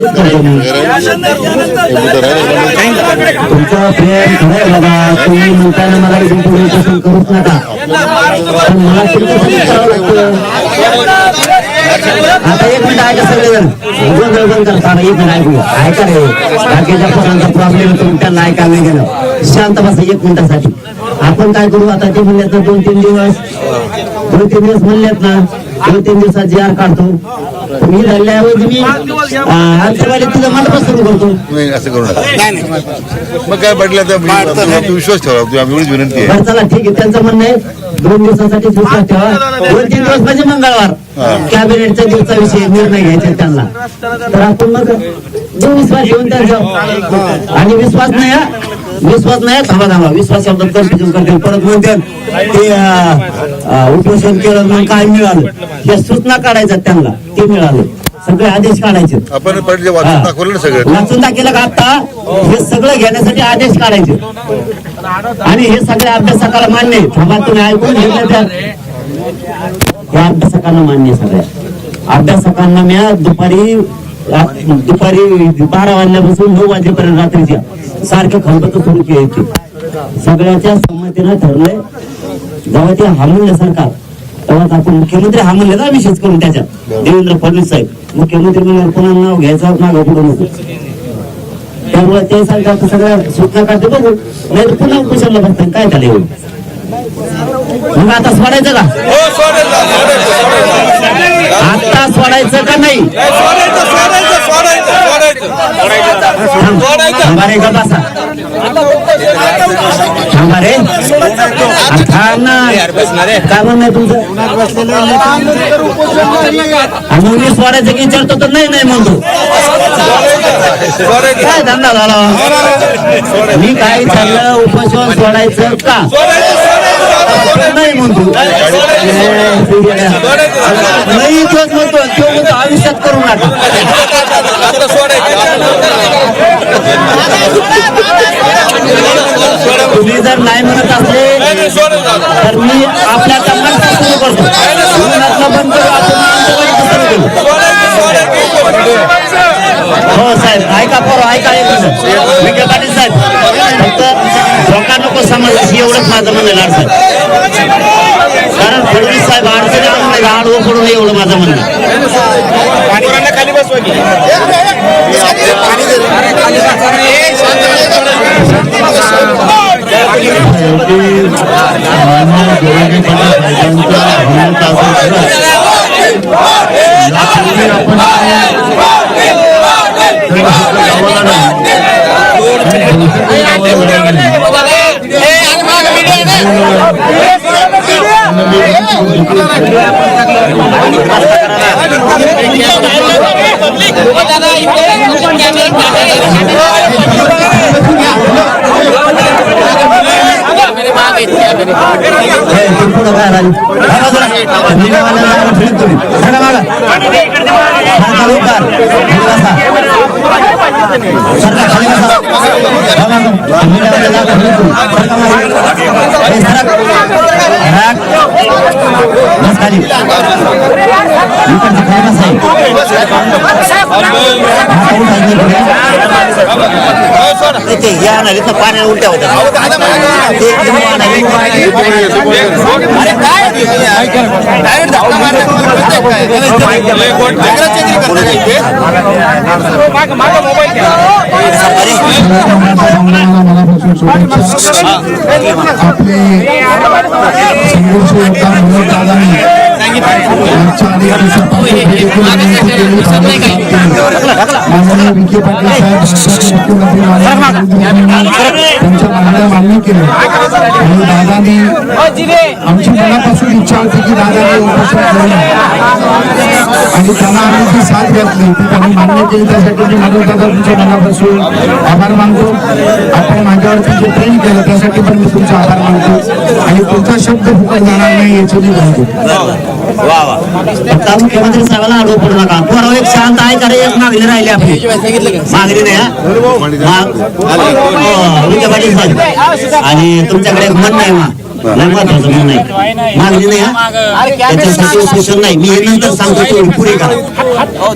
तुमचा प्रेम खरंय बाबा. तुम्ही म्हणताना मला इंटरव्ह्यू करूच नका, पण मला तुमच्यासाठी करावं लागतं. आता एक मिनिट ऐका सगळेजण, बंद करताना एक मिनिट ऐकू ऐका रे. बाकीच्या पोरांचा प्रॉब्लेम तुम्ही त्यांना ऐकायला नाही गेलं. शांत बसा एक मिनिटासाठी. आपण काय करू आता, ते म्हणल्यात ना 2-3 दिवस म्हणल्यात ना, 2-3 दिवसात जी आर काढतो. मी झाल्याऐवजी मी आमच्यावाले तुझं मंडप सुरू करतो. असं करू नका. मग काय पडलं तर विश्वास ठेवा, एवढीच विनंती आहे. चला ठीक आहे, त्यांचं म्हणणं आहे 2 दिवसासाठी विश्वास ठेवा. 2-3 दिवस म्हणजे मंगळवार कॅबिनेटच्या दिवसा विषयी निर्णय घ्यायचे त्यांना. तर आपण मग जो विश्वास घेऊन त्यांचा, आणि विश्वास नाही थांबा विश्वास शब्दात कन्फ्युजन करतील. परत म्हणते ते उपोषण केलं मग काय मिळालं, हे सूचना काढायच्या त्यांना, ते मिळालं. सगळे आदेश काढायचे. आपण पडले वाचून दाखवलं ना सगळं, वाचून दाखवलं का आता हे सगळं घेण्यासाठी आदेश काढायचे. आणि हे सगळ्या अभ्यासकाला मान्य आहे. थांबा तुम्ही ऐकून घेतलं त्या अभ्यासकांना मान्य. सगळ्या अभ्यासकांना मी दुपारी 12 वाजल्यापासून 9 वाजेपर्यंत रात्रीच्या सारखे खंबत सुरू केले. सगळ्याच्या संमतीनं ठरलंय. जेव्हा ते हामून सरकार तेव्हा आपण मुख्यमंत्री हा म्हणले ना, विशेष करून त्याच्यात देवेंद्र फडणवीस साहेब मुख्यमंत्री म्हणून पुन्हा नाव घ्यायचं मागं पुढे नको. त्यामुळे ते सरकार सगळ्या सूचना काढते बघू, नाही तर पुन्हा उपोषणला बसतात. काय झाले मग आता सोडायचं का? आता सोडायचं का नाही? थांबा रे का बसा, थांबा रे. काय म्हणणं आहे तुमचं? मग मी सोडायचं की विचारतो तर नाही म्हणतो. काय धंदा झाला? मी काय चाललं उपोषण सोडायचं का नाही म्हणतो. नाही तोच म्हणतो, तो म्हणतो आयुष्यात करू नका. तुम्ही जर नाही म्हणत असले तर मी आपल्या कामाला सुरू करतो. बंद करू, आपण हो साहेब. ऐका पोरं, ऐका विखे पाटील साहेब, फक्त धोका नको समज एवढंच माझं म्हणणं आहे साहेब. कारण फडणवीस साहेब अडचणी आणून नाही, आडवं पडून एवढं माझं म्हणणं. खाली बसवा की पाण्या उलट्या होत्या. विखे पाटील साहेब त्यांच्या मागण्या मान्य केल्या आणि दादांनी आमची मनापासून इच्छा होती की दादांनी उपोषण करू आणि त्यांना आम्ही जी साथ घातली ती त्यांनी मान्य केली. त्यासाठी मी माझं दादा तुमच्या मनापासून आभार मानतो. आपण माझ्यावरती जे प्रेम केलं त्यासाठी पण मी तुमचा आभार मानतो आणि तुमचा शब्द फुकट जाणार नाही याची मी म्हणतो. मुख्यमंत्री साहेबांना आडवं पडू नका. पोराव एक शांत आहे का रे, एक मागणी राहिली आपली. मागणी नाही विखे पाटील साहेब, आणि तुमच्याकडे एक म्हणणं आहे लय महत्वाचं म्हणून नाही मागणी नाही हा त्याच्यासाठी उपोषण नाही मी हे नंतर सांगतो तेवढी पुढे करा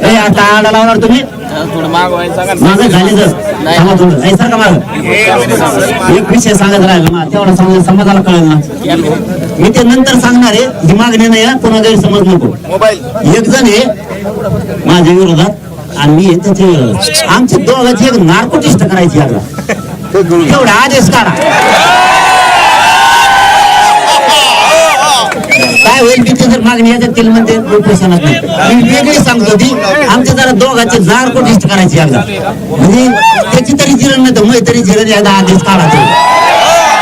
ए, आता आडा लावणार तुम्ही माझं झाले तर सांगा थोडं नाही सर का माझं एक विषय सांगत राहिला मग तेवढा सांगून समाजाला कळेल ना मी ते नंतर सांगणार आहे ही मागणी नाही हा पुन्हा गैरसमज नको एक जण आहे माझ्या विरोधात आणि मी त्याच्या विरोधात आमची दोघांची एक नार्कोटिस्ट करायची आता तेवढा आदेश काढा काय होईल तिथे जर मागणी याच्यात म्हणते उपोषणात नाही मी वेगळी सांगतो ती आमच्या जरा दोघांचे नार्कोटिस्ट करायची एकदा म्हणजे त्याची तरी जिरण नाही तर मग तरी जिरण एकदा आदेश काढा